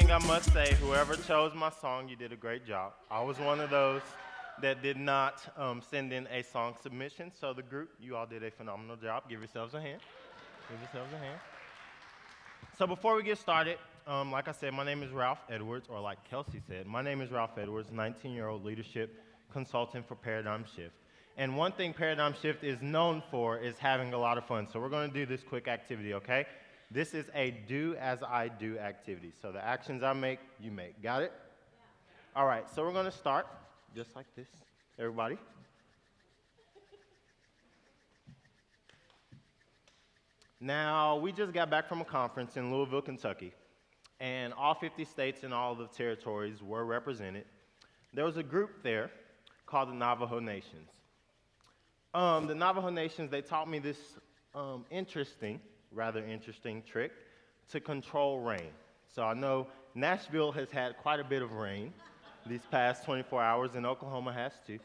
thing I must say, whoever chose my song, you did a great job. I was one of those that did not send in a song submission, so the group, you all did a phenomenal job. Give yourselves a hand. Give yourselves a hand. So before we get started, like I said, my name is Ralph Edwards, or like Kelsey said, my name is Ralph Edwards, 19-year-old leadership consultant for Paradigm Shift. And one thing Paradigm Shift is known for is having a lot of fun. So we're going to do this quick activity, okay? This is a do as I do activity. So the actions I make, you make. Got it? Yeah. All right, so we're going to start just like this. Everybody. Now, we just got back from a conference in Louisville, Kentucky, and all 50 states and all of the territories were represented. There was a group there called the Navajo Nations. The Navajo Nations, they taught me this rather interesting trick to control rain. So I know Nashville has had quite a bit of rain these past 24 hours, and Oklahoma has too.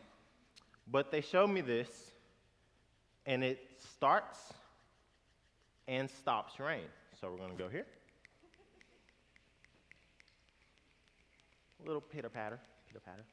But they showed me this, and it starts and stops rain. So we're going to go here. A little pitter-patter, pitter-patter.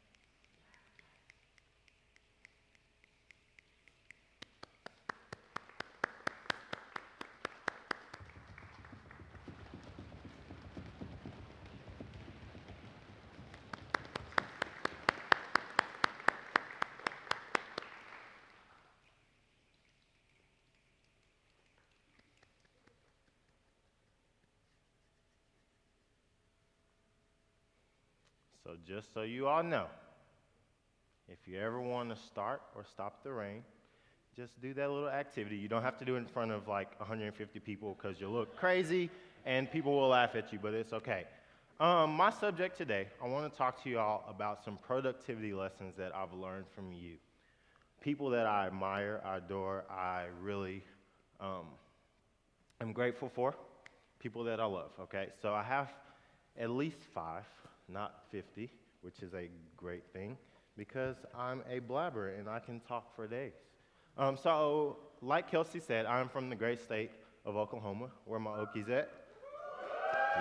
So just so you all know, if you ever want to start or stop the rain, just do that little activity. You don't have to do it in front of like 150 people because you'll look crazy and people will laugh at you, but it's okay. My subject today, I want to talk to you all about some productivity lessons that I've learned from you. People that I admire, I adore, I really am grateful for, people that I love, okay? So I have at least 5. Not 50, which is a great thing because I'm a blabber and I can talk for days. So, like Kelsey said, I'm from the great state of Oklahoma. Where my Okies at?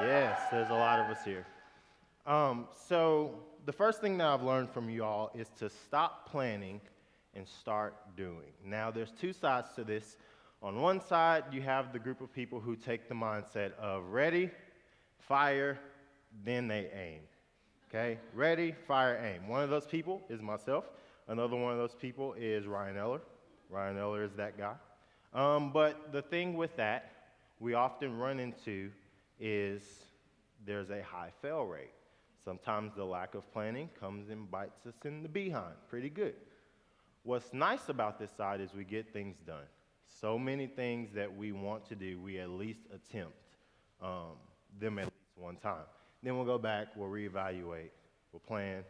Yes, there's a lot of us here. So, the first thing that I've learned from you all is to stop planning and start doing. Now, there's 2 sides to this. On one side, you have the group of people who take the mindset of ready, fire, then they aim. Okay, ready, fire, aim. One of those people is myself. Another one of those people is Ryan Eller. Ryan Eller is that guy. But the thing with that we often run into is there's a high fail rate. Sometimes the lack of planning comes and bites us in the behind pretty good. What's nice about this side is we get things done. So many things that we want to do, we at least attempt them at least one time. Then we'll go back, we'll reevaluate, we'll plan,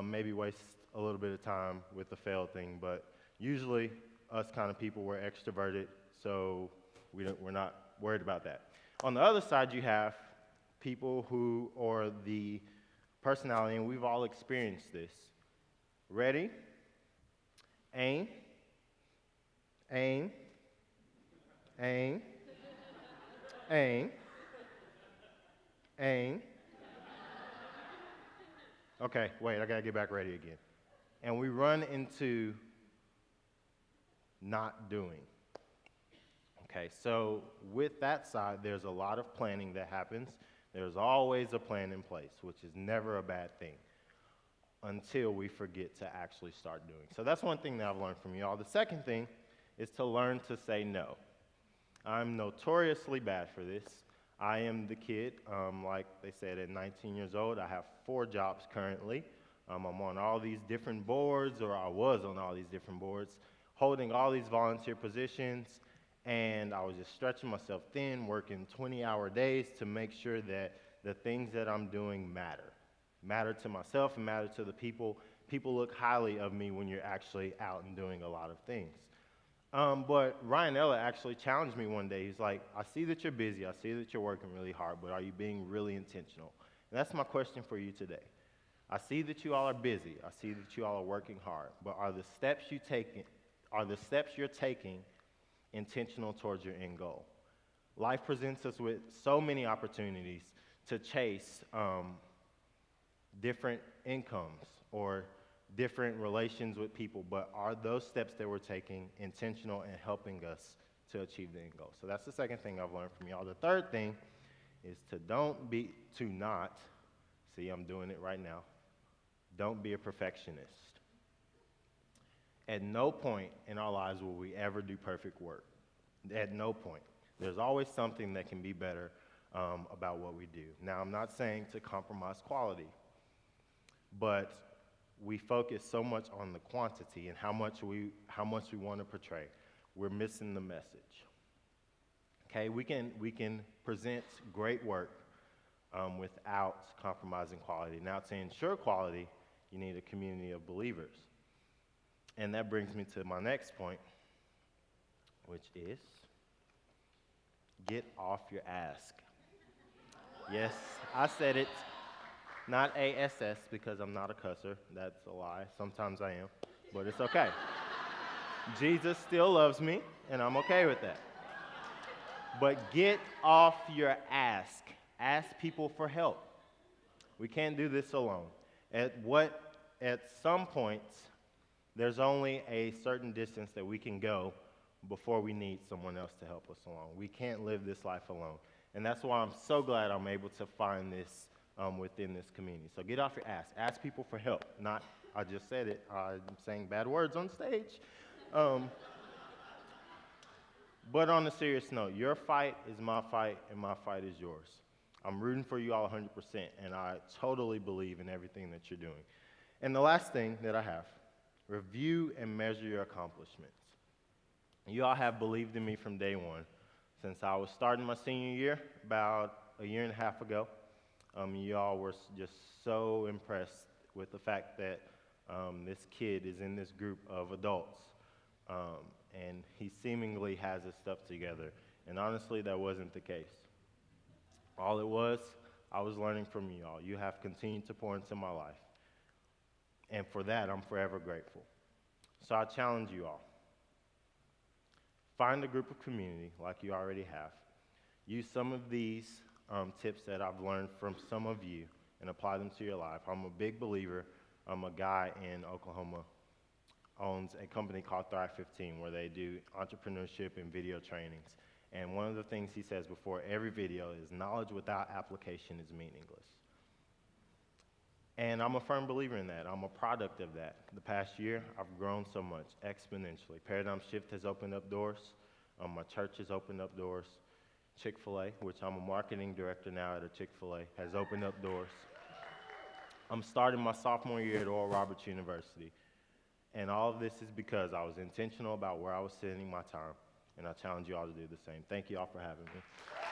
maybe waste a little bit of time with the failed thing, but usually us kind of people, we're extroverted, so we're not worried about that. On the other side, you have people who are the personality, and we've all experienced this. Ready, aim, aim, aim, aim, aim. Okay, wait, I gotta get back ready again. And we run into not doing. Okay, so with that side, there's a lot of planning that happens. There's always a plan in place, which is never a bad thing until we forget to actually start doing. So that's one thing that I've learned from y'all. The second thing is to learn to say no. I'm notoriously bad for this. I am the kid, like they said, at 19 years old, I have 4 jobs currently. I'm on all these different boards, or I was on all these different boards, holding all these volunteer positions, and I was just stretching myself thin, working 20-hour days to make sure that the things that I'm doing matter to myself and matter to the people. People look highly of me when you're actually out and doing a lot of things. But Ryan Ella actually challenged me one day. He's like, I see that you're busy. I see that you're working really hard, but are you being really intentional? And that's my question for you today. I see that you all are busy. I see that you all are working hard, but are the steps you're taking intentional towards your end goal? Life presents us with so many opportunities to chase different incomes or different relations with people, but are those steps that we're taking intentional and helping us to achieve the end goal? So that's the second thing I've learned from y'all. The third thing is see, I'm doing it right now, don't be a perfectionist. At no point in our lives will we ever do perfect work. At no point. There's always something that can be better about what we do. Now, I'm not saying to compromise quality, but we focus so much on the quantity and how much we want to portray. We're missing the message. Okay, we can present great work without compromising quality. Now, to ensure quality, you need a community of believers. And that brings me to my next point, which is get off your ass. Yes, I said it, not ASS, because I'm not a cusser. That's a lie. Sometimes I am, but it's okay. Jesus still loves me, and I'm okay with that. But get off your ask. Ask people for help. We can't do this alone. At some points, there's only a certain distance that we can go before we need someone else to help us along. We can't live this life alone. And that's why I'm so glad I'm able to find this within this community. So get off your ass. Ask people for help. Not, I just said it, I'm saying bad words on stage. But on a serious note, your fight is my fight, and my fight is yours. I'm rooting for you all 100%, and I totally believe in everything that you're doing. And the last thing that I have, review and measure your accomplishments. You all have believed in me from day one. Since I was starting my senior year, about a year and a half ago, you all were just so impressed with the fact that this kid is in this group of adults, and he seemingly has his stuff together. And honestly, that wasn't the case. All it was, I was learning from you all. You have continued to pour into my life. And for that, I'm forever grateful. So I challenge you all. Find a group of community like you already have. Use some of these tips that I've learned from some of you and apply them to your life. I'm a big believer. A guy in Oklahoma owns a company called Thrive 15 where they do entrepreneurship and video trainings. And one of the things he says before every video is knowledge without application is meaningless. And I'm a firm believer in that. I'm a product of that. The past year, I've grown so much, exponentially. Paradigm Shift has opened up doors. My church has opened up doors. Chick-fil-A, which I'm a marketing director now at a Chick-fil-A, has opened up doors. I'm starting my sophomore year at Oral Roberts University. And all of this is because I was intentional about where I was spending my time. And I challenge you all to do the same. Thank you all for having me.